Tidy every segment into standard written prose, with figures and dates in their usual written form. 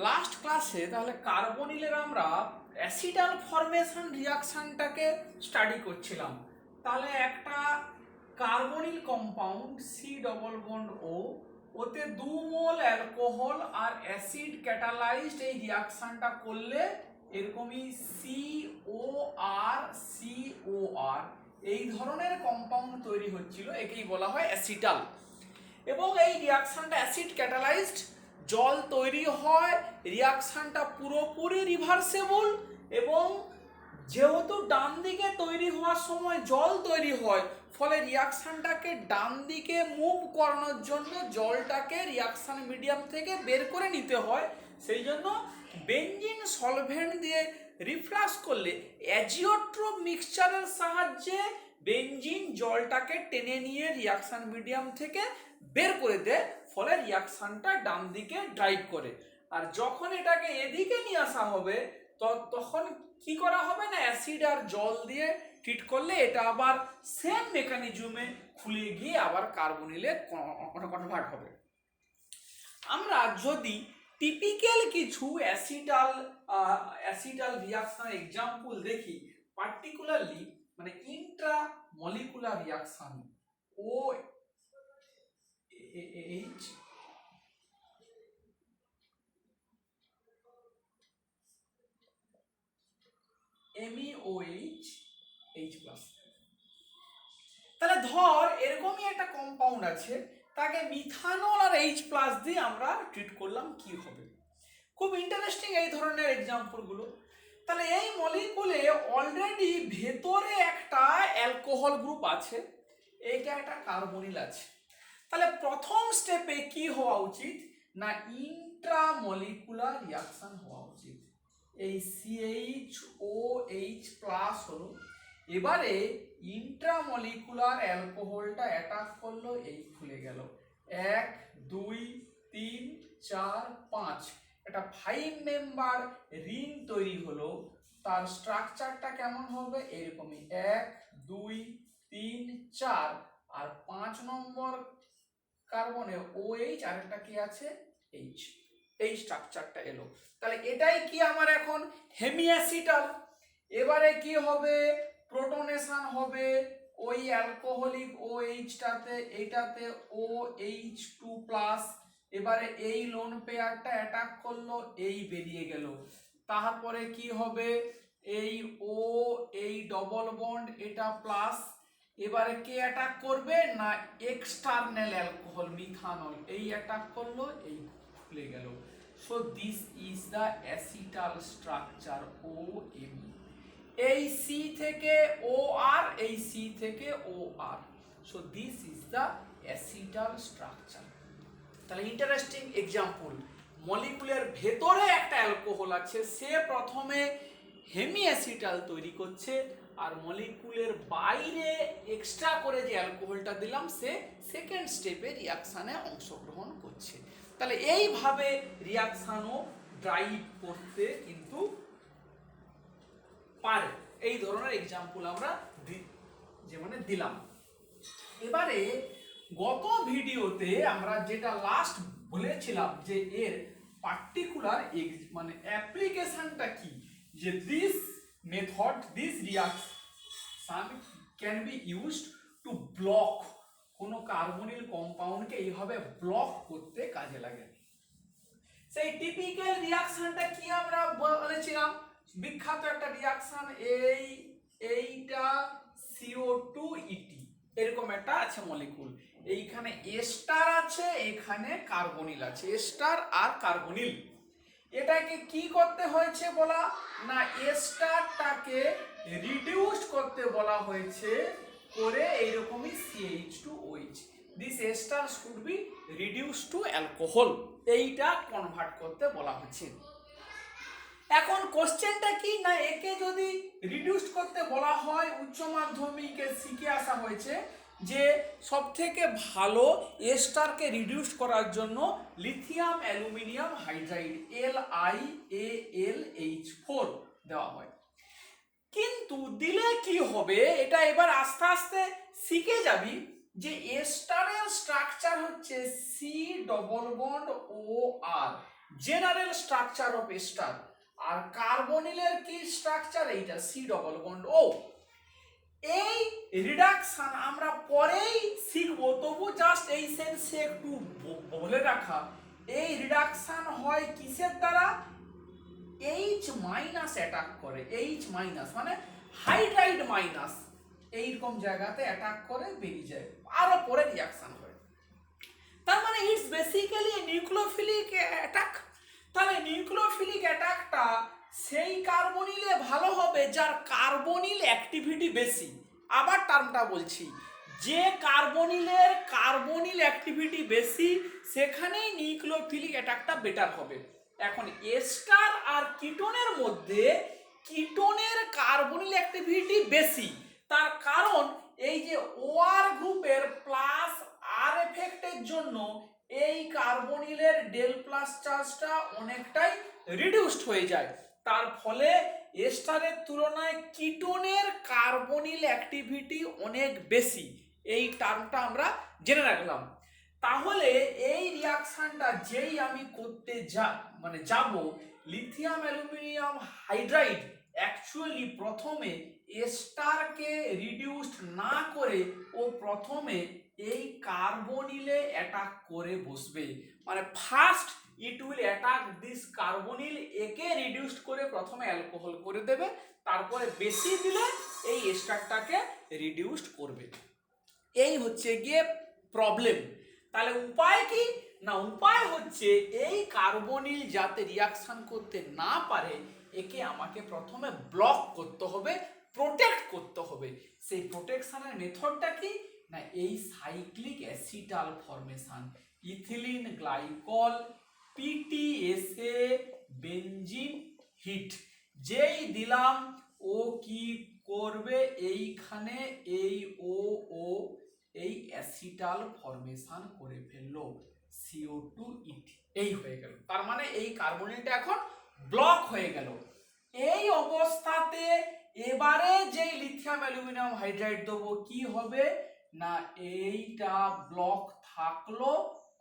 Last ক্লাসে তাহলে কার্বনিলের আমরা অ্যাসিটাল ফরমেশন রিয়াকশনটাকে স্টাডি করছিলাম। তাহলে একটা carbonyl compound C double bond O, ওতে 2 মোল অ্যালকোহল আর অ্যাসিড ক্যাটালাইজড এই রিয়াকশনটা করলে এরকমই COR এই ধরনের কম্পাউন্ড তৈরি হচ্ছিল, একেই বলা হয় অ্যাসিটাল। এবং এই রিয়াকশনটা অ্যাসিড ক্যাটালাইজড, জল তৈরি হয়, রিয়াকশনটা পুরোপুরি রিভার্সেবল এবং যেহেতু ডান দিকে তৈরি হওয়ার সময় জল তৈরি হয়, ফলে রিয়াকশনটাকে ডান দিকে মুভ করানোর জন্য জলটাকে রিয়াকশন মিডিয়াম থেকে বের করে নিতে হয়। সেই জন্য বেনজিন সলভেন্ট দিয়ে রিফ্লাক্স করলে অ্যাজিওট্রোপ মিক্সচারের সাহায্যে বেনজিন জলটাকে টেনে নিয়ে রিয়াকশন মিডিয়াম থেকে বের করে দেয়, ফলে রিয়াকশনটা ডান দিকে ড্রাইভ করে। আর যখন এটাকে এদিকে নিয়ে আসা হবে তখন কি করা হবে না, অ্যাসিড আর জল দিয়ে ট্রিট করলে এটা আবার সেম মেকানিজমে খুলে গিয়ে আবার কার্বনিলে কনভার্ট হবে। আমরা যদি টিপিক্যাল কিছু অ্যাসিটাল রিয়াকশন এক্সাম্পল দেখি, পার্টিকুলারলি মানে Intra molecular reaction OH MEOH H+। তাহলে ধর এরকমই একটা কম্পাউন্ড আছে, তাকে মিথানল আর H+ দিয়ে আমরা ট্রিট করলাম, কি হবে? খুব ইন্টারেস্টিং এই ধরনের এক্সাম্পল গুলো। তাহলে এই মলিকুলে অলরেডি ভেতরে একটা অ্যালকোহল গ্রুপ আছে, এইটা একটা কার্বনিল আছে। তাহলে প্রথম স্টেপে কি হওয়া উচিত না, ইন্ট্রামলিকুলার রিয়াকশন হওয়া উচিত। এই CHOH+ হলো, এবারে ইন্ট্রামলিকুলার অ্যালকোহলটা অ্যাটাক করলো, এই খুলে গেল 1 2 3 4 5, একটা 5 মেম্বার রিং তৈরি হলো। তার স্ট্রাকচারটা কেমন হবে, এরকমই 1 2 3 4, আর 5 নম্বর কার্বনে OH আর একটা কি আছে H, এই স্ট্রাকচারটা এলো। তাহলে এটাই কি আমার এখন হেমিঅ্যাসিটাল। এবারে কি হবে, প্রোটনেশন হবে ওই অ্যালকোহলিক OH-টাতে, এইটাতে OH2+, এবারে এই লোন পেয়ারটা অ্যাটাক করলো, এই বেরিয়ে গেল। তারপরে কি হবে, এই O এই ডবল বন্ড এটা প্লাস, এবারে কে অ্যাটাক করবে না, এক্সটার্নাল অ্যালকোহল মিথানল, এই অ্যাটাক করলো, এই খুলে গেল। So this is the acetal structure OMe। এই C থেকে OR, এই C থেকে OR, so this is the acetal structure. তাহলে ইন্টারেস্টিং এক্সাম্পল, মলিকুলের ভেতরে একটা অ্যালকোহল আছে, সে প্রথমে হেমিঅ্যাসিটাল তৈরি করছে, আর মলিকুলের বাইরে এক্সট্রা করে যে অ্যালকোহলটা দিলাম সে সেকেন্ড স্টেপে রিয়াকশানে অংশগ্রহণ করছে। তাহলে এইভাবে রিয়াকশানও ড্রাইভ করতে কিন্তু পারে। এই ধরনের এক্সাম্পল আমরা দিলাম। এবারে গত ভিডিওতে আমরা যেটা লাস্ট বলেছিলাম যে এর পার্টিকুলার মানে অ্যাপ্লিকেশনটা কি, যে this reaction can be used to block, কোনো কার্বনিল কম্পাউন্ডকে এইভাবে ব্লক করতে কাজে লাগে। সেই টিপিক্যাল রিয়াকশনটা কি আমরা বলেছিলাম, বিখ্যাত একটা রিয়াকশন, এইটা CO2 এরকম একটা আছে মলিকুল, এইখানে এস্টার আছে, এখানে কার্বনিল আছে, এস্টার আর কার্বনিল। এটাকে কি করতে হয়েছে বলা না, এস্টারটাকে রিডিউস করতে বলা হয়েছে করে এইরকমই CH2OH, this ester should be reduce to alcohol, এইটা কনভার্ট করতে বলা হচ্ছে। এখন কোশ্চেনটা কি না, একে যদি রিডিউস করতে বলা হয়, উচ্চ মাধ্যমিকে শিখে আসা হয়েছে যে সবথেকে ভালো এস্টারকে রিডিউস করার জন্য লিথিয়াম অ্যালুমিনিয়াম হাইড্রাইড LiAlH4 দেওয়া হয়। কিন্তু দিলে কি হবে, এটা এবার আস্তে আস্তে শিখে যাবি যে এস্টারের স্ট্রাকচার হচ্ছে C double bond OR, general structure of ester. আর কার্বনিলের কি স্ট্রাকচার? এইটা সি ডবল বন্ড ও। এই রিডাকশন আমরা পরেই শিখবো, তবু জাস্ট এই সেন্সে একটু বলে রাখা, এই রিডাকশন হয় কিসের দ্বারা? এইচ মাইনাস অ্যাটাক করে। এইচ মাইনাস মানে হাইড্রাইড মাইনাস এইরকম জায়গাতে অ্যাটাক করে বেরিয়ে যায়, আরো পরে রিয়াকশন হয়। তার মানে ইটস বেসিক্যালি নিউক্লিওফিলিক অ্যাটাক। তাহলে নিউক্লিওফিলিক অ্যাটাকটা সেই কার্বনিলে ভালো হবে যার কার্বনিল অ্যাক্টিভিটি বেশি। আবার টার্মটা বলছি, যে কার্বনিলের কার্বনিল অ্যাক্টিভিটি বেশি সেখানেই নিউক্লিওফিলিক অ্যাটাকটা বেটার হবে। এখন এস্টার আর কিটোনের মধ্যে কিটোনের কার্বনিল অ্যাক্টিভিটি বেশি, তার কারণ এই যে ওআর গ্রুপের প্লাস আর এফেক্টের জন্য এই কার্বনিলের ডেল প্লাস চার্জটা অনেকটাই রিডিউসড হয়ে যায়। তার ফলে এস্টারের তুলনায় কিটোনের কার্বনিল অ্যাক্টিভিটি অনেক বেশি। এই টার্মটা আমরা জেনে রাখলাম। তাহলে এই রিয়াকশনটা যেই আমি করতে যাব, লিথিয়াম অ্যালুমিনিয়াম হাইড্রাইড অ্যাকচুয়ালি প্রথমে এস্টারকে রিডিউসড না করে ও প্রথমে এই কার্বনিলে অ্যাটাক করে বসবে। মানে first it will attack this carbonyl, একে রিডিউসড করে প্রথমে অ্যালকোহল করে দেবে, তারপরে বেশি দিলে এই এস্টারটাকে রিডিউসড করবে। এই হচ্ছে গিয়ে প্রবলেম। তাহলে উপায় কি? না, উপায় হচ্ছে এই কার্বনিল যাতে রিয়াকশন করতে না পারে একে আমাকে প্রথমে ব্লক করতে হবে, প্রোটেক্ট করতে হবে। সেই প্রোটেকশনের মেথডটা কি? না, এই cyclic acetal formation, ethylene glycol PTSA benzene heat যেই দিলাম ও কি করবে, এইখানে এই ও এই অ্যাসিটাল ফরমেশন করে ফেললো, CO2 ইথ, এই হয়ে গেল। তার মানে এই কার্বনিলটা এখন ব্লক হয়ে গেল। এই অবস্থাতে এবারে যেই লিথিয়াম অ্যালুমিনিয়াম হাইড্রাইড দেবো কি হবে? না, এইটা ব্লক থাকলো,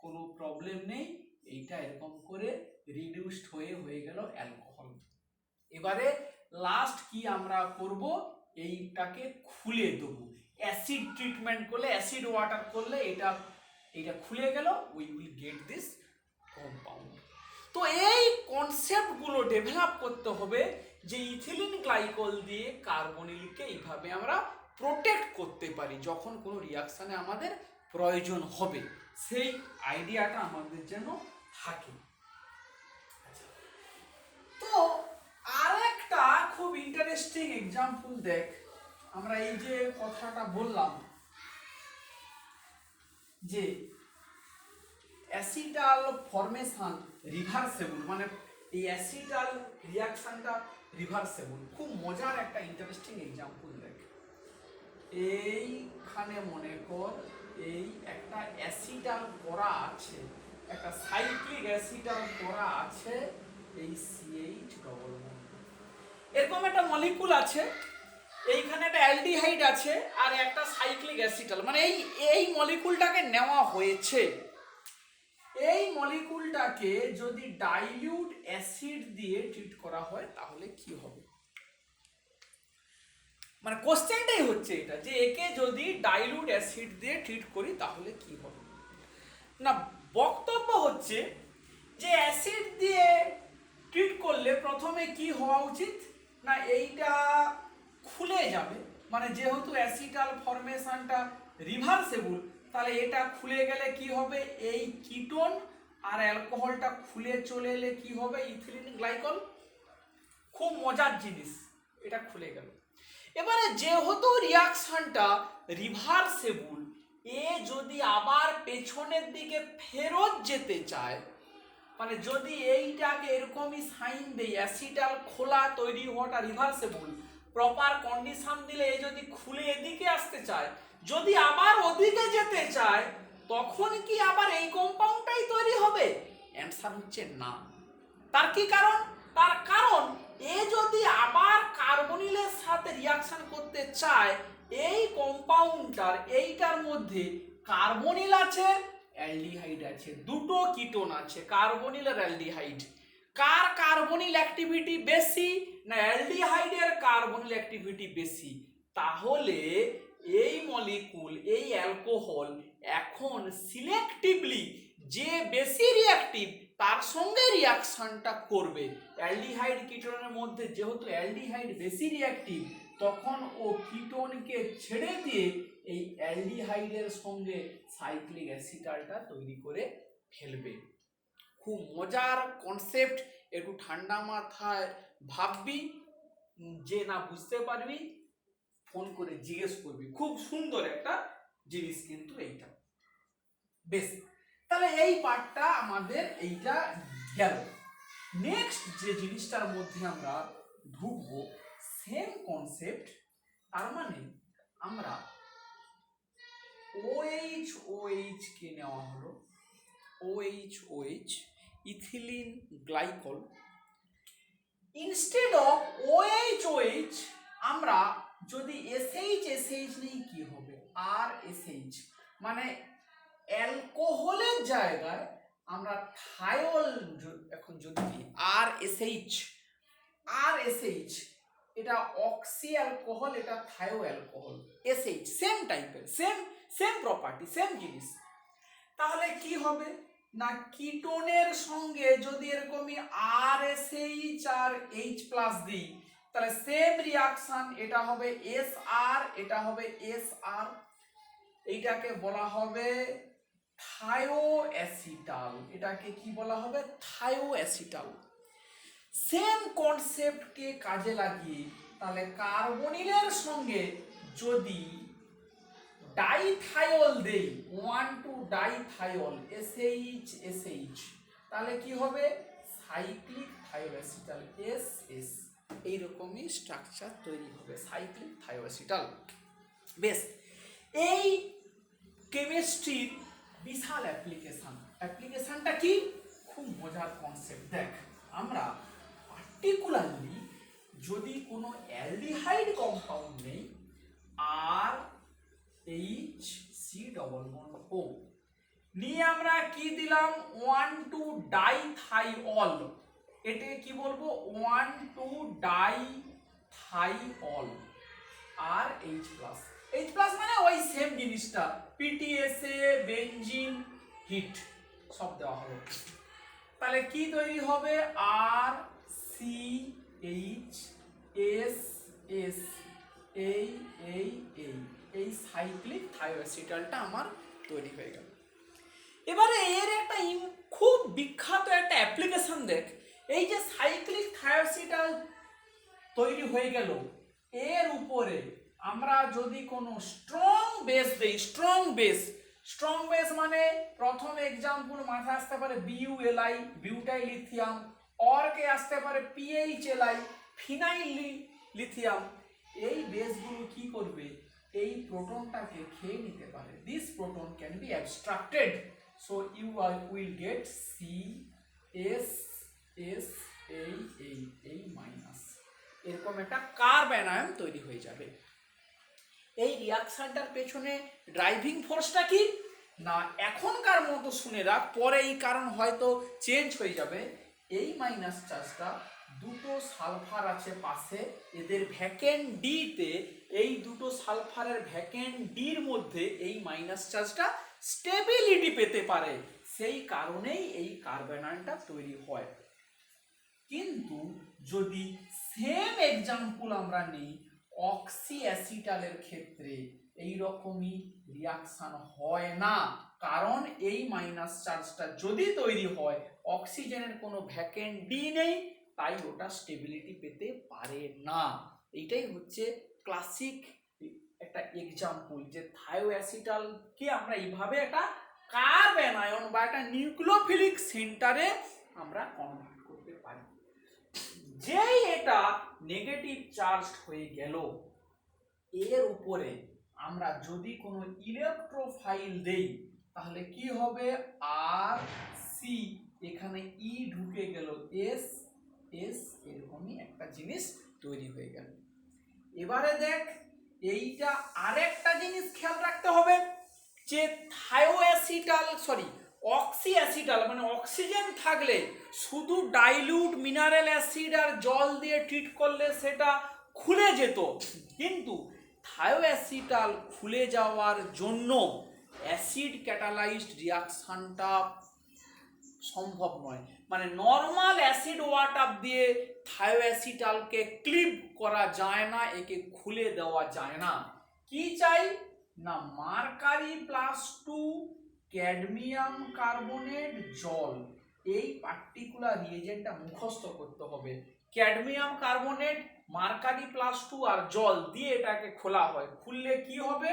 কোনো প্রবলেম নেই, এইটা এরকম করে রিডিউসড হয়ে গেল অ্যালকোহল। এবারে লাস্ট কি আমরা করব? এইটাকে খুলে দেবো। অ্যাসিড ট্রিটমেন্ট করলে, অ্যাসিড ওয়াটার করলে এটা খুলে গেল, we will get this compound. তো এই কনসেপ্টগুলো ডেভেলপ করতে হবে যে ইথিলিন গ্লাইকল দিয়ে কার্বনিলকে এইভাবে আমরা প্রোটেক্ট করতে পারি যখন কোনো রিয়াকশানে আমাদের প্রয়োজন হবে, সেই আইডিয়াটা আমাদের যেন থাকে। তো আরেকটা খুব ইন্টারেস্টিং এক্সাম্পল দেখ, আমরা এই যে কথাটা বললাম যে অ্যাসিটাল ফরমেশন রিভার্সেবল, মানে এই অ্যাসিটাল রিয়াকশনটা রিভার্সেবল। খুব মজার একটা ইন্টারেস্টিং এক্সাম্পল দেখ। এইখানে মনে কর এই একটা অ্যাসিটাল করা আছে, একটা সাইক্লিক অ্যাসিটাল করা আছে, এই CH ডবল বন্ড, এরকম একটা মলিকুল আছে, এইখানে একটা অ্যালডিহাইড আছে আর একটা সাইক্লিক অ্যাসিটাল, মানে এই মলিকুলটাকে নেওয়া হয়েছে। এই মলিকুলটাকে যদি ডাইলিউট অ্যাসিড দিয়ে ট্রিট করা হয় তাহলে কি হবে? মানে কোশ্চেনটাই হচ্ছে এটা যে একে যদি ডাইলিউট অ্যাসিড দিয়ে ট্রিট করি তাহলে কি হবে। না, বক্তব্য হচ্ছে যে অ্যাসিড দিয়ে ট্রিট করলে প্রথমে কি হওয়া উচিত? না, এইটা খুলে যাবে, মানে যেহেতু অ্যাসিটাল ফরমেশনটা রিভার্সেবল, তাহলে এটা খুলে গেলে কি হবে? এই কিটোন আর অ্যালকোহলটা খুলে চলে এলে কি হবে? Ethylene glycol. খুব মজার জিনিস, এটা খুলে গেল। এবারে যেহেতু রিয়াকশনটা রিভার্সেবল, এ যদি আবার পেছনের দিকে ফেরত যেতে চায়, মানে যদি এইটাকে এরকমই সাইন দেই অ্যাসিটাল খোলা তৈরি হওয়াটা রিভার্সেবল, প্রপার কন্ডিশন দিলে এই যদি খুলে এদিকে আসতে চায়, যদি আবার ওদিকে যেতে চায়, তখন কি আবার এই কম্পাউন্ডটাই তৈরি হবে? অ্যান্সার হচ্ছে না। তার কি কারণ? তার কারণ এ যদি আবার কার্বনিলের সাথে রিয়াকশন করতে চায়, এই কম্পাউন্ডটার এইটার মধ্যে কার্বনিল আছে, অ্যালডিহাইড আছে, দুটো কিটোন আছে, কার্বনিল আর অ্যালডিহাইড। কার কার্বনিল অ্যাক্টিভিটি বেশি? না অ্যালডিহাইডের কার্বনিল অ্যাক্টিভিটি বেশি। তাহলে এই মলিকুল, এই অ্যালকোহল এখন সিলেক্টিভলি যে বেশি রিঅ্যাক্টিভ তার সঙ্গে রিয়াকশনটা করবে। অ্যালডিহাইড কিটোনের মধ্যে যেহেতু অ্যালডিহাইড বেশি রিঅ্যাক্টিভ, তখন ও কিটোনকে ছেড়ে দিয়ে এই অ্যালডিহাইডের সঙ্গে সাইক্লিক অ্যাসিটালটা তৈরি করে ফেলবে। খুব মজার কনসেপ্ট, একটু ঠান্ডা মাথায় ভাববি, যে না বুঝতে পারবি ফোন করে জিজ্ঞেস করবি। খুব সুন্দর একটা জিনিস কিন্তু এইটা। বেশ, তাহলে এই পার্টটা আমাদের এইটা গেল। নেক্সট যে জিনিসটার মধ্যে আমরা ঢুকবো, সেম কনসেপ্ট, তার মানে আমরা OH কে নেওয়া হলো, OH ethylene glycol. Instead of OH আমরা যদি SH নেই কি হবে? RSH, মানে অ্যালকোহলের জায়গায় আমরা থায়োল এখন যদি দিই RSH, এটা অক্সি অ্যালকোহল, এটা থায়ো অ্যালকোহল। SH সেম টাইপের, সেম প্রপার্টি, সেম জিনিস। তাহলে কি হবে না কিটোনের সঙ্গে যদি এরকমই RSH আর H+ দিই, তাহলে সেম রিঅ্যাকশন, এটা হবে SR, এটা হবে SR, এইটাকে বলা হবে থায়োঅ্যাসিটাল। এটাকে কি বলা হবে? থায়োঅ্যাসিটাল। সেম কনসেপ্টকে কাজে লাগিয়ে তাহলে কার্বনিলের সঙ্গে যদি ডাইথায়োল দেই, 1,2-ডাইথায়োল, SH, তাহলে কি হবে? Cyclic thioacetal, SS। এইরকমই স্ট্রাকচার তৈরি হবে, সাইক্লিক থায়োঅ্যাসিটাল। বেশ, এই কেমিস্ট্রির বিশাল অ্যাপ্লিকেশনটা কি? খুব মজার কনসেপ্ট। দেখ, আমরা পার্টিকুলারলি যদি কোনো অ্যালডিহাইড কম্পাউন্ড নেই, RHC=O নিয়ে আমরা কি দিলাম? 1,2-ডাইথাইল। এটাকে কি বলবো? 1,2-ডাইথাইল আর H+, মানে ওই সেম জিনিসটা, PTSA, বেনজিন, হিট সব দেওয়া হলো। তাহলে কি তৈরি হবে? RCHSS, এই সাইক্লিক থায়োঅ্যাসিটালটা আমার তৈরি হয়ে গেল। এবারে এর একটা খুব বিখ্যাত একটা অ্যাপ্লিকেশন দেখ। এই যে সাইক্লিক থায়োঅ্যাসিটাল তৈরি হয়ে গেল, এর উপরে আমরা যদি কোনো স্ট্রং বেস দেই, স্ট্রং বেস মানে প্রথম এক্সাম্পল মাথায় আসতে পারে BuLi, বিউটাইলিথিয়াম, অরকে আসতে পারে PHLi, ফিনাইল লিথিয়াম। এই বেসগুলো কি করবে? এই প্রোটনটাকে খেয়ে নিতে পারে। This proton can be abstracted, so you will get CSSA, এরকম একটা কার্বনায়ন তৈরি হয়ে যাবে। এই রিয়াকশনটার পেছনে ড্রাইভিং ফোর্সটা কি? না এখনকার মতো শুনে রাখ, পরে এই কারণ হয়তো চেঞ্জ হয়ে যাবে। এই মাইনাস চার্জটা, দুটো সালফার আছে পাশে, এদের ভ্যাকেন্ট ডিতে, এই দুটো সালফারের ভ্যাকেন্ট ডির মধ্যে এই মাইনাস চার্জটা স্টেবিলিটি পেতে পারে, সেই কারণেই এই কার্বনায়নটা তৈরি হয়। কিন্তু যদি সেম এক্সাম্পল আমরা নিই অক্সি অ্যাসিটালের ক্ষেত্রে, এই রকমই রিয়াকশন হয় না, কারণ এই মাইনাস চার্জটা যদি তৈরি হয়, অক্সিজেনের কোনো ভ্যাকেন্ট ডি নেই, তাই ওটা স্টেবিলিটি পেতে পারে না। এইটাই হচ্ছে ক্লাসিক একটা এক্সাম্পল, যে থায়োঅ্যাসিটালকে আমরা এইভাবে একটা কার্বনায়ন বা একটা নিউক্লিওফিলিক সেন্টারে আমরা কনভার্ট করতে পারি। যেই এটা নেগেটিভ চার্জ হয়ে গেল, এর উপরে আমরা যদি কোনো ইলেকট্রোফাইল দেই, তাহলে কি হবে? RC, এখানে E ঢুকে গেল, SS, এরকমই একটা জিনিস তৈরি হয়ে গেল। এবারে দেখ, এইটা আরেকটা জিনিস খেয়াল রাখতে হবে, যে থায়োঅ্যাসিটাল অক্সিঅ্যাসিটাল মানে অক্সিজেন থাকলে শুধু ডাইলিউট মিনারেল অ্যাসিড আর জল দিয়ে ট্রিট করলে সেটা খুলে যেত, কিন্তু থায়োঅ্যাসিটাল খুলে যাওয়ার জন্য অ্যাসিড ক্যাটালাইজড রিয়াকশনটা সম্ভব নয়। মানে নর্মাল অ্যাসিড ওয়াটার দিয়ে থায়োঅ্যাসিটালকে ক্লিপ করা যায় না, একে খুলে দেওয়া যায় না। কি চাই না মার্কারি +2 ক্যাডমিয়াম কার্বনেট জল, এই পার্টিকুলার রিয়েজেন্টটা মুখস্থ করতে হবে। ক্যাডমিয়াম কার্বনেট, মার্কারি +2 আর জল দিয়ে এটাকে খোলা হয়, খুললে কি হবে,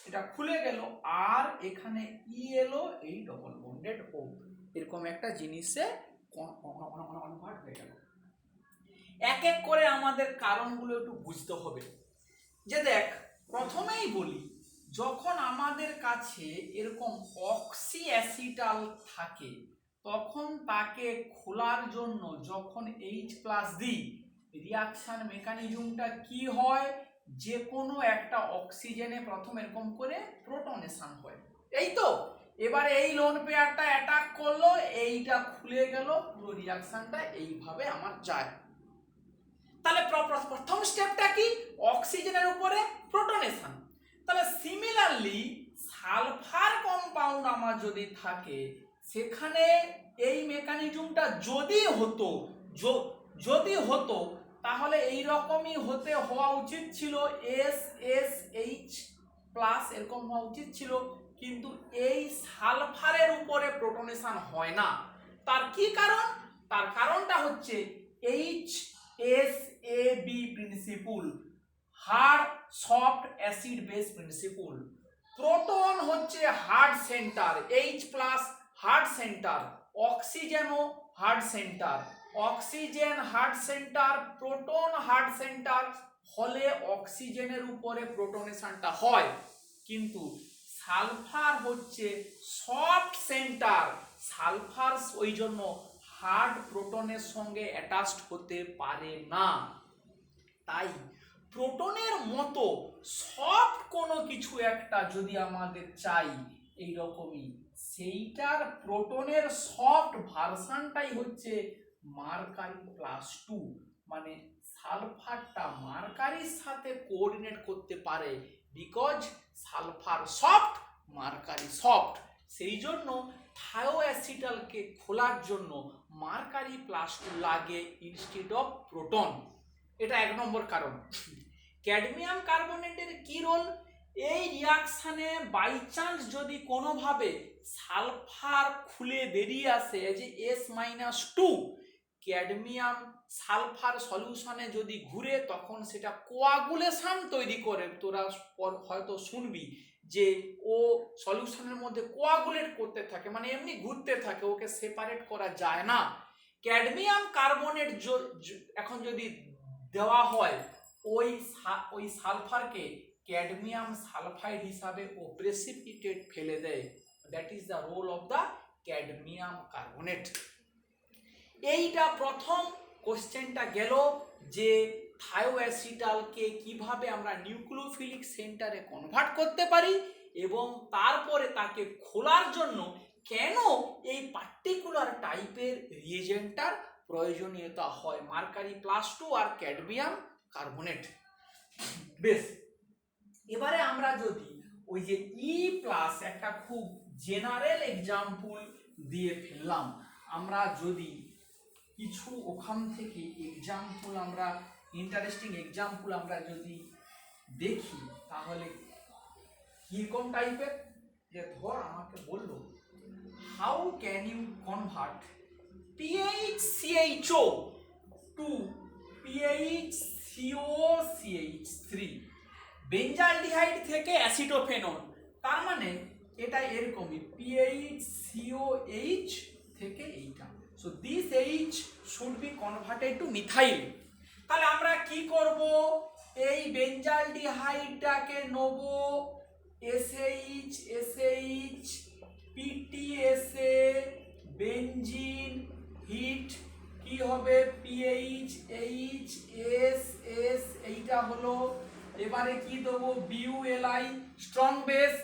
এটা খুলে গেল আর এখানে ই এলো, এই ডবল বন্ডেড ও, এরকম একটা জিনিসে কনভার্ট হয়ে গেল। এক এক করে আমাদের কারণগুলো একটু বুঝতে হবে। যে দেখ, প্রথমেই বলি, যখন আমাদের কাছে এরকম অক্সিঅ্যাসিটাল থাকে তখন তাকে খোলার জন্য যখন H+ দিই, রিয়াকশন মেকানিজমটা কি হয়, যে কোনো একটা অক্সিজেনে প্রথম এরকম করে প্রোটনেশন হয়, এই তো। এবারে এই লোন পেয়ারটা অ্যাটাক করলো, এইটা খুলে গেল, পুরো রিয়াকশনটা এইভাবে আমার যায়। তাহলে প্রথম স্টেপটা কি, অক্সিজেনের উপরে প্রোটনেশন। তাহলে সিমিলারলি সালফার কম্পাউন্ড আমার যদি থাকে, সেখানে এই মেকানিজমটা যদি হতো তাহলে এই রকমই হওয়া উচিত ছিল, SSH+ এরকম হওয়া উচিত ছিল, কিন্তু এই সালফারের উপরে প্রোটনেশন হয় না। তার কি কারণ, তার কারণটা হচ্ছে HSAB principle, hard soft acid base principle. Proton হচ্ছে hard centre, H+ hard centre, অক্সিজেনও hard centre, oxygen hard centre, proton hard centre, ফলে অক্সিজেনের উপরে প্রোটনেশনটা হয়। কিন্তু সালফার হচ্ছে সফট সেন্টার, সালফার ওই জন্য হার্ড প্রোটনের সঙ্গে অ্যাটাচড হতে পারে না। তাই প্রোটনের মতো সফট কোনো কিছু একটা যদি আমাদের চাই এইরকমই, সেইটার প্রোটনের সফট ভার্সনটাই হচ্ছে মার্কারি +2। মানে সালফারটা মার্কারির সাথে কোঅর্ডিনেট করতে পারে, because sulphur soft, mercury soft. সেই জন্য থায়োঅ্যাসিটালকে খোলার জন্য মার্কারি +2 লাগে ইনস্টেড অফ প্রোটন। এটা 1 নম্বর কারণ। ক্যাডমিয়াম কার্বনেটের কি রোল, এই রিয়াকশানে বাই চান্স যদি কোনোভাবে সালফার খুলে বেরিয়ে আসে যে S-2, ক্যাডমিয়াম সালফার সলিউশনে যদি ঘুরে, তখন সেটা কোয়াগুলেশন তৈরি করে। তোরা হয়তো শুনবি যে ও সলিউশনের মধ্যে কোয়াগুলেট করতে থাকে, মানে এমনি ঘুরতে থাকে, ওকে সেপারেট করা যায় না। ক্যাডমিয়াম কার্বনেট এখন যদি দেওয়া হয়, ওই সালফারকে ক্যাডমিয়াম সালফাইড হিসাবে ও প্রেসিপিটেট ফেলে দেয়। That is the role of the cadmium carbonate. এইটা প্রথম কোশ্চেনটা গেল যে থায়োঅ্যাসিটালকে কিভাবে আমরা নিউক্লিওফিলিক সেন্টারে কনভার্ট করতে পারি, এবং তারপরে তাকে খোলার জন্য কেন এই পার্টিকুলার টাইপের রিয়েজেন্টটার প্রয়োজনীয়তা হয়, মার্কারি +2 আর ক্যাডমিয়াম কার্বনেট। বেশ, এবারে আমরা যদি ওই যে E+ একটা খুব জেনারেল এক্সাম্পল দিয়ে ফেললাম, আমরা যদি কিছু ওখান থেকে এক্সাম্পল, আমরা ইন্টারেস্টিং এক্সাম্পল আমরা যদি দেখি, তাহলে কিরকম টাইপের, যে ধর আমাকে বললো how can you convert PaCHO to PaCOCH3, benzaldehyde থেকে অ্যাসিটোফেনন। তার মানে এটা এরকমই, PaCOH থেকে এইটা, so this H should be converted to methyl. তাহলে আমরা কি করব, এই বেঞ্জালডিহাইডটাকে নেব, SH PTSA বেঞ্জিন, হিট কি হবে, PHHSS, এইটা হলো। এবারে কি দেবো, BuLi স্ট্রং বেস,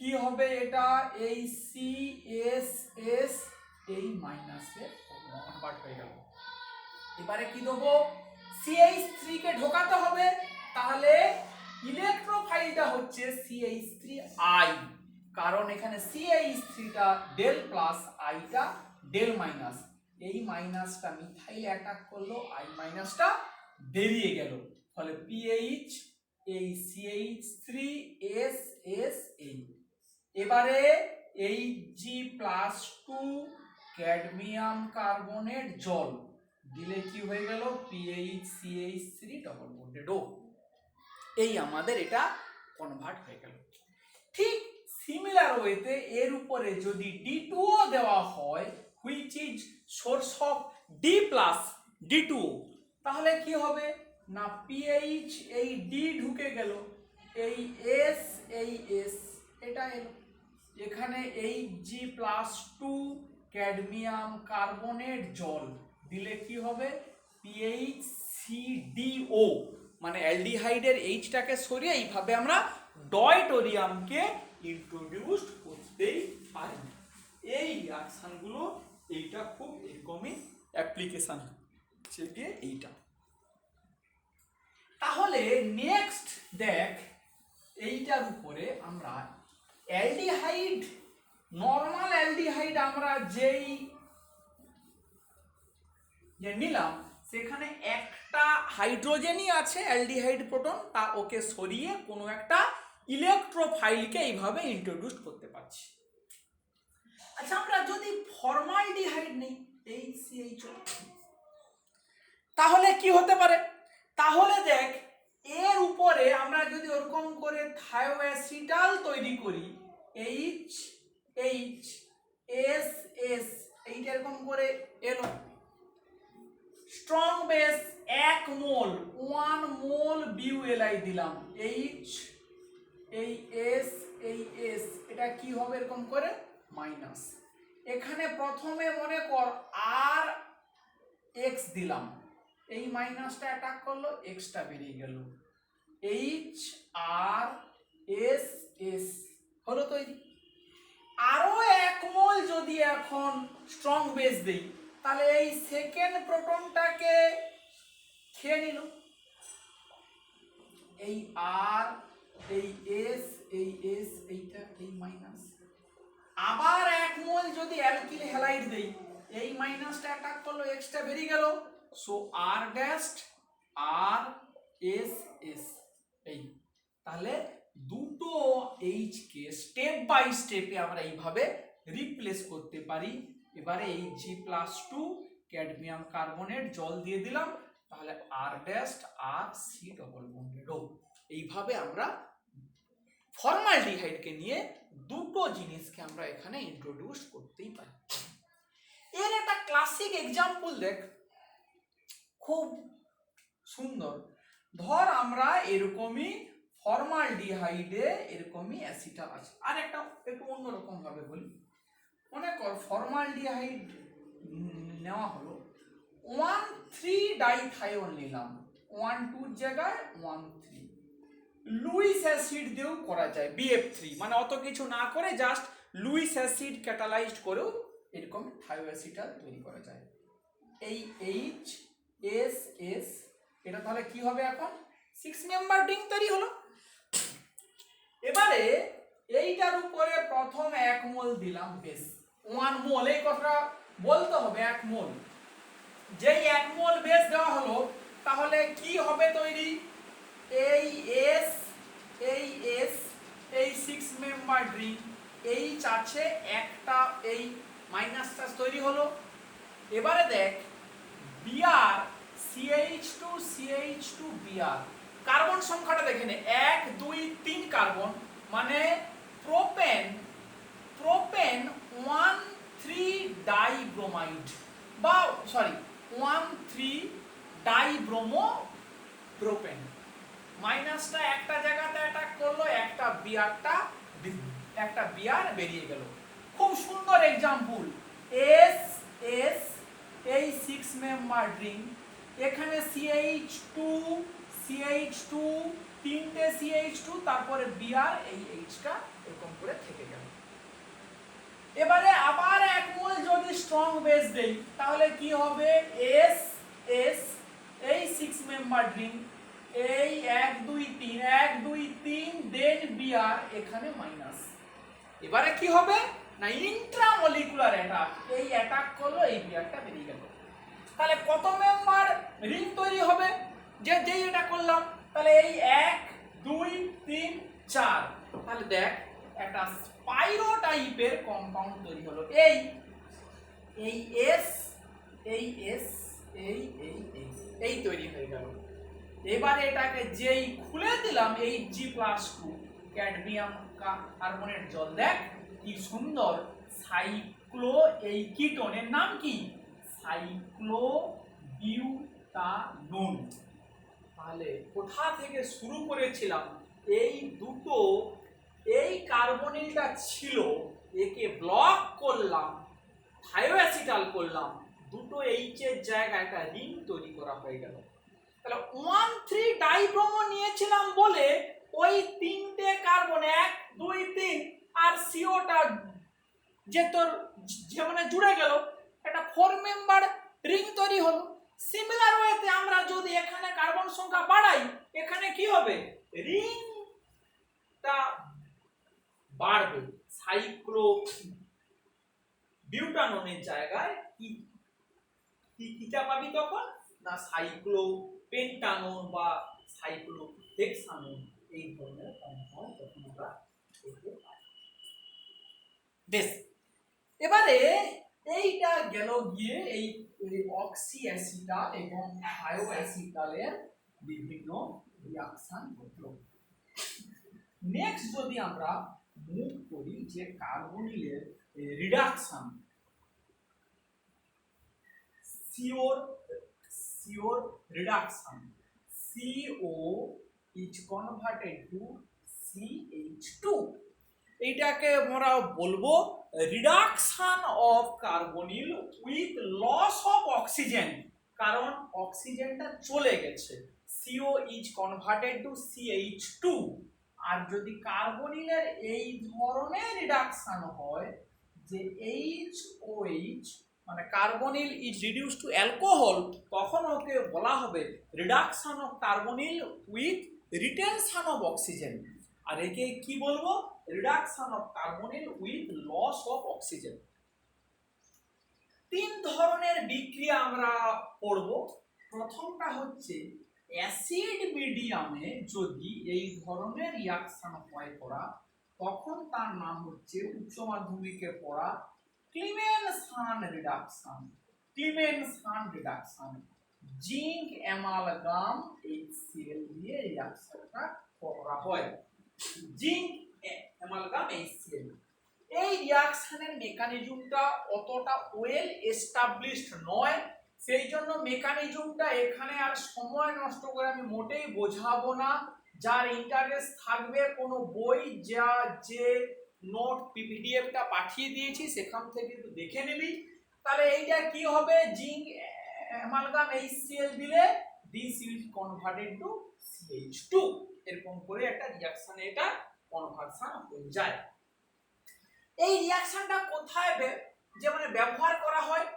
কি হবে এটা এই CSS এই মাইনাসে কনভার্ট হয়ে গেল। এবারে কি দেবো CH3 কে ঢোকাতে হবে, তাহলে ইলেকট্রোফাইলটা হচ্ছে CH3I, কারণ এখানে CH3 টা ডেল প্লাস I টা ডেল মাইনাস, এই মাইনাসটা মিথাইল অ্যাটাক করলো, I মাইনাসটা বেরিয়ে গেল, ফলে PH এই CH3SSA। এবারে Hg+2 ক্যাডমিয়াম কার্বনেট জল দিলে কি হয়ে গেল PHCH3 ডবল বন্ডেড O। এই আমাদের এটা কনভার্ট হয়ে গেল। ঠিক সিমিলার ওয়েতে এর উপরে যদি D2O দেওয়া হয় which is source of D plus D2O, তাহলে কি হবে না PH এই D ঢুকে গেল, এই S এই S এটা এলো, এখানে Hg+2 ক্যাডমিয়াম কার্বনেট জল দিলে কি হবে PHCDO, মানে অ্যালডিহাইডের এইচটাকে সরিয়ে এইভাবে আমরা ডয়টোরিয়ামকে ইন্ট্রোডিউস করতেই পারি। এই রিঅ্যাকশনগুলো এইটা খুব এরকমই অ্যাপ্লিকেশন হচ্ছে গিয়ে এইটা। তাহলে নেক্সট দেখ এইটার উপরে আমরা অ্যালডিহাইড, নরমাল অ্যালডিহাইড আমরা যেই নিলাম সেখানে একটা হাইড্রোজেনই আছে অ্যালডিহাইড প্রোটন, তা ওকে সরিয়ে কোনো একটা ইলেকট্রোফাইলকে এইভাবে ইন্ট্রোডিউস করতে পারছি। আচ্ছা আমরা যদি ফর্মালডিহাইড নেই HCHO, তাহলে কি হতে পারে, তাহলে দেখ এর উপরে আমরা যদি ওরকম করে থায়োঅ্যাসিটাল তৈরি করি HHSS, এইটা এরকম করে এলো, স্ট্রং বেস 1 মোল 1 মোল বিউএলআই দিলাম, H এই S এই S, এটা কি হবে এরকম করে মাইনাস, এখানে প্রথমে মনে কর আর X দিলাম, এই মাইনাসটা অ্যাটাক করলো, এক্সটা বেরিয়ে গেল, HRSS হলো তৈরি। আরো 1 মোল যদি এখন স্ট্রং বেস দেই, তাহলে এই সেকেন্ড প্রোটনটাকে খেয়ে নিল, এই আর এই এস এই এস এইটা এই মাইনাস, আবার 1 মোল যদি অ্যালকিল হ্যালাইড দেই, এই মাইনাসটা অ্যাটাক করলো, এক্সটা বেরিয়ে গেল, সো আর ড্যাশড আর এস এস। এই তাহলে দুটো এইচ কে স্টেপ বাই স্টেপে আমরা এইভাবে রিপ্লেস করতে পারি। এবারে Hg+2 ক্যাডমিয়াম কার্বনেট জল দিয়ে দিলাম, তাহলে আর ড্যাশড আর সি ডবল বন্ডেড O। এইভাবে আমরা ফর্মালডিহাইডকে নিয়ে দুটো জিনিসকে আমরা এখানে ইন্ট্রোডিউস করতেই পারি। এর একটা ক্লাসিক এক্সাম্পল দেখ, খুব সুন্দর। ধর আমরা এরকমই ফর্মালডিহাইডে এরকমই অ্যাসিটাল আছে, আর একটা একটু অন্যরকম ভাবে বলি, মনে কর ফর্মালডিহাইড নেওয়া হলো, 1,3-ডাইথাইওন নিলাম, 1,2 জায়গায় 1,3, লুইস অ্যাসিড দিয়েও করা যায় BF3, মানে অত কিছু না করে জাস্ট লুইস অ্যাসিড ক্যাটালাইজড করেও এরকম থায়োঅ্যাসিটাল তৈরি করা যায়। এই HSS এটা তাহলে কি হবে এখন 6 মেম্বার রিং তৈরি হলো। এবারে এইটার উপরে প্রথম 1 মোল দিলাম বেস, 1 মোল, এই কথাটা বলতে হবে 1 মোল, যেই 1 মোল বেস দেওয়া হলো, তাহলে কি হবে তৈরি, এই S এই S এই 6 মেম্বার রিং, H আছে একটা, এই মাইনাস চার্জ তৈরি হলো। এবারে দেখ Br CH2 CH2 Br, carbon সংখ্যাটা দেখে নে, 1 2 3 কার্বন, মানে প্রোপেন 1,3-ডাইব্রোমাইড, বা সরি 1,3-ডাইব্রোমো প্রোপেন, মাইনাসটা একটা জায়গাতে অ্যাটাক করলো, একটা বিআর বেরিয়ে গেল। খুব সুন্দর এক্সাম্পল, এস এস এই 6 মেম্বার রিং, এখানে CH2 তিনটে CH2, তারপরে বিআর এই এইচটা এরকম করে থেকে গেল। এবারে আবার এক মোল যদি স্ট্রং বেস দেই তাহলে কি হবে, এস এস এই 6 মেম্বার রিং, এই 1 2 3 1 2 3 দেন বিআর এখানে মাইনাস। এবারে কি হবে না ইন্ট্রামলিকুলার অ্যাটাক, এই অ্যাটাক করলো এই বিআরটা বেরিয়ে গেল। তাহলে কত মেম্বার রিং তৈরি হবে, যে যেই এটা করলাম, তাহলে এই 1 2 3 4, তাহলে দেখ একটা স্পাইরো টাইপের কম্পাউন্ড তৈরি হলো। এই এই এস এই এস এই এই এই এই তৈরি হয়ে গেল। এবারে এটাকে যেই খুলে দিলাম এই G+2 ক্যাডমিয়াম কার্বনেট জল, দেখ কি সুন্দর সাইক্লো, এই কিটোনের নাম কি সাইক্লোবিউটানোন। তাহলে কোথা থেকে শুরু করেছিলাম, এই দুটো, এই কার্বনিলটা ছিল, একে ব্লক করলাম, থায়োঅ্যাসিটাল করলাম, দুটো এইচ এর জায়গায় একটা রিং তৈরি করা হয়ে গেল। তাহলে 1,3 ডাইব্রোমো নিয়েছিলাম বলে ওই তিনটে কার্বন 1 2 3 আর সিওটা যে তোর যেমন জুড়ে গেল, একটা 4 মেম্বার রিং তৈরি হলো। সিমিলার ওয়েতে আমরা যদি এখানে কার্বন সংখ্যা বাড়াই, এখানে কি হবে, রিংটা বাড়বে। সাইক্লো বিউটানোনের জায়গায় কি কিটা পাবি তখন, না সাইক্লো পেন্টানোন বা সাইক্লো হেক্সানোন, এই ধরনের কম্পাউন্ড তখন আমরা পেতে পারি। বেশ, এবারে এইটা গেল গিয়ে এই অক্সি অ্যাসিটাল এবং থায়োঅ্যাসিটালের বিভিন্ন রিঅ্যাকশন ঘটলো। নেক্সট যদি আমরা মুভ করি যে কার্বনিলের reduction, CO reduction, CO is converted to CH2, এইটাকে আমরা বলবো reduction of carbonyl with loss of oxygen, কারণ অক্সিজেনটা চলে গেছে। CO is converted to CH2, আর যদি কার্বনিলের এই ধরনের রিডাকশন হয় যে HOH মানে carbonyl is reduced to alcohol, তখন ওকে বলা হবে reduction of carbonyl with retention of oxygen. আর একে কি বলবো, reduction of carbonyl with loss of oxygen. তিন ধরনের বিক্রিয়া আমরা পড়ব। প্রথমটা হচ্ছে অ্যাসিড মিডিয়ামে যদি এই ধরনের রিঅ্যাকশন হয় করা, তখন তার নাম হচ্ছে উচ্চ মাধ্যমিকে পড়া Clemmensen reduction. Clemmensen reduction, zinc amalgam HCl দিয়ে রিঅ্যাকশনটা করা হয়। জিঙ্ক অ্যামালগাম HCl, এই রিঅ্যাকশনের মেকানিজমটা অতটা ওয়েল এস্টাবলিশড নয়, সেই জন্য মেকানিজমটা এখানে আর সময় নষ্ট করে আমি মোটেই বোঝাবো না। যার ইন্টারেস্ট থাকবে কোনো বই যে নোট পিডিএফটা পাঠিয়ে দিয়েছি সেখান থেকে একটু দেখে নিবি। তাহলে এইটা কি হবে, জিঙ্ক অ্যামালগাম HCl দিলে this is converted to CH2, এরকম করে একটা রিঅ্যাকশনে এটা কনভার্সন হয়ে যায়। এই রিঅ্যাকশনটা কোথায় যে মানে ব্যবহার করা হয়,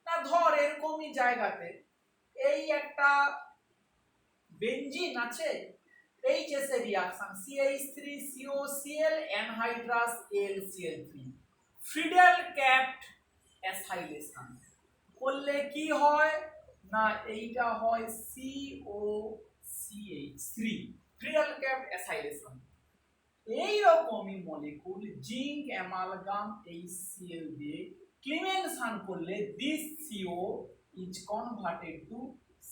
না ধর এরকমই জায়গাতে এই একটা বেনজিন আছে, HS এর reaction CH3COCl anhydrous AlCl3, Friedel Crafts acylation করলে কি হয়, না এইটা হয় COCH3, ফ্রিডেল ক্যাপড অ্যাসাইলেশন। এই রকমই মলিকুল জিঙ্ক অ্যামালগাম HCl দিয়ে ক্লিমেনসান করলে this CO is converted to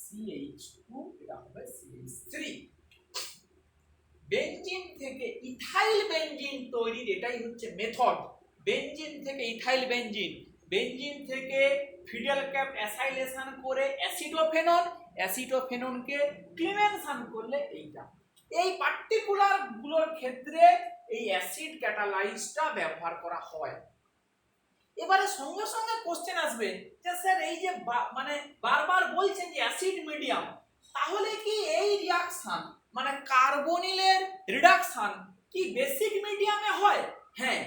CH2, এটা হবে CH3। বেনজিন থেকে ইথাইল বেনজিন তৈরির এটাই হচ্ছে মেথড। বেনজিন থেকে ইথাইল বেনজিন, বেনজিন থেকে ফিডেল ক্যাপ অ্যাসাইলেশন করে অ্যাসিডোফেনন, অ্যাসিডোফেননকে ক্লিমেনসান করলে এইটা। এই পার্টিকুলার গুলোর ক্ষেত্রে এই অ্যাসিড ক্যাটালাইজটা ব্যবহার করা হয়। এবারে সঙ্গে সঙ্গে কোশ্চেন আসবে যে স্যার এই যে মানে বারবার বলছেন যে অ্যাসিড মিডিয়াম, তাহলে কি এই রিঅ্যাকশন মানে কার্বনিলের রিডাকশন কি বেসিক মিডিয়ামে হয়? হ্যাঁ,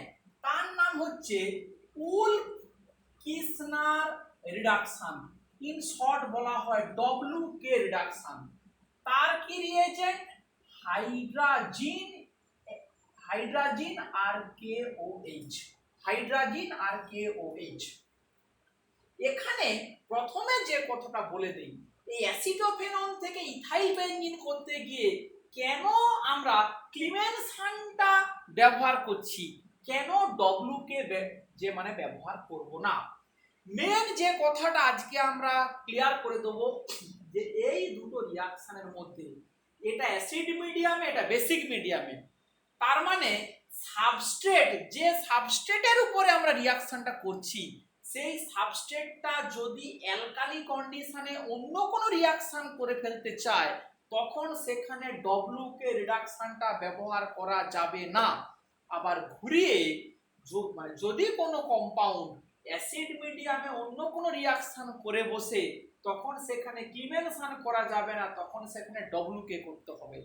তার নাম হচ্ছে উলফ-কিসনার রিডাকশন, ইন শর্ট বলা হয় WK রিডাকশন। তার কি রিয়েজেন্ট? হাইড্রাজিন, হাইড্রাজিন আর KOH, হাইড্রাজিন আর KOH। এখানে প্রথমে যে কথাটা বলে দেই, এই অ্যাসিটোফেনন থেকে ইথাইল বেনজিন করতে গিয়ে কেন আমরা ক্লিমেনসানটা ব্যবহার করছি, কেন WK যে মানে ব্যবহার করব না? মেন যে কথাটা আজকে আমরা ক্লিয়ার করে দেব যে এই দুটো রিঅ্যাকশনের মধ্যে এটা অ্যাসিড মিডিয়ামে, এটা বেসিক মিডিয়ামে। তার মানে সাবস্ট্রেট, যে সাবস্ট্রেটের উপরে আমরা রিঅ্যাকশনটা করছি, সেই সাবস্ট্রেটটা যদি অ্যালকালি কন্ডিশনে অন্য কোনো রিঅ্যাকশন করে ফেলতে চায়, তখন সেখানে WK রিডাকশনটা ব্যবহার করা যাবে না। আবার ঘুরিয়ে যদি কোনো কম্পাউন্ড অ্যাসিড মিডিয়ামে অন্য কোনো রিঅ্যাকশন করে বসে, তখন সেখানে ক্লিমেনশন করা যাবে না, তখন সেখানে WK করতে হবে।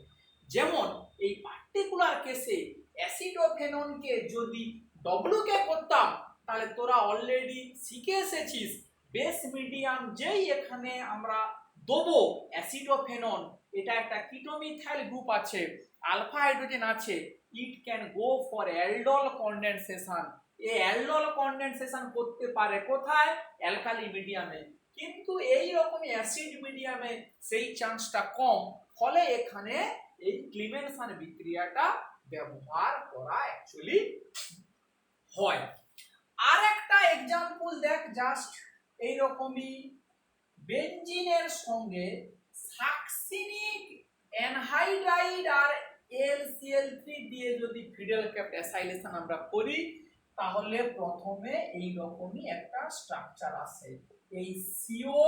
যেমন এই পার্টিকুলার কেসে অ্যাসিডোফেননকে যদি WK করতাম, তাহলে তোরা অলরেডি শিখে এসেছিস বেস মিডিয়াম যেই এখানে আমরা দেবো অ্যাসিডোফেনন, এটা একটা কিটোমিথাইল গ্রুপ আছে, আলফা হাইড্রোজেন আছে, it can go for aldol condensation. এই অ্যালডল কনডেনসেশন করতে পারে কোথায়? অ্যালকালি মিডিয়ামে। কিন্তু এই রকম অ্যাসিড মিডিয়ামে সেই চান্সটা কম, ফলে এখানে এই ক্লিমেনশন বিক্রিয়াটা ব্যবহার করা অ্যাকচুয়ালি হয়। আর একটা এক্সাম্পল দেখ, জাস্ট এইরকমই বেনজিনের সঙ্গে সাকসিনিক অ্যানহাইড্রাইড আর LCl3 দিয়ে যদি ফিডেল ক্যাপ অ্যাসাইলেশন আমরা করি, তাহলে প্রথমে এই রকমই একটা স্ট্রাকচার আসে, এই CO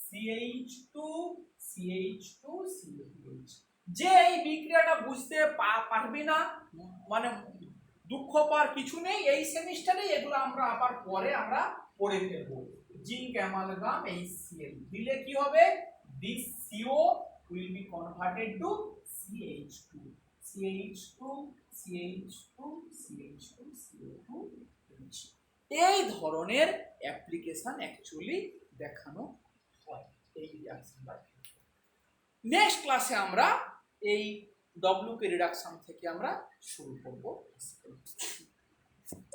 CH2 CH2 CH। যে এই বিক্রিয়াটা বুঝতে পারবি না, মানে দুঃখ পাওয়ার কিছু নেই, এই সেমিস্টারে এগুলো আমরা আবার পরে আমরা পড়ে ফেলবো। জিঙ্ক অ্যামালগাম HCl দিলে কি হবে? This CO will be converted to CH2, CH2 CH2 CH2 CO2 H। এই ধরনের অ্যাপ্লিকেশন অ্যাকচুয়ালি দেখানো হয় এই রিঅ্যাকশনটা। নেক্সট ক্লাসে আমরা এই WK রিডাকশন থেকে আমরা শুরু করব।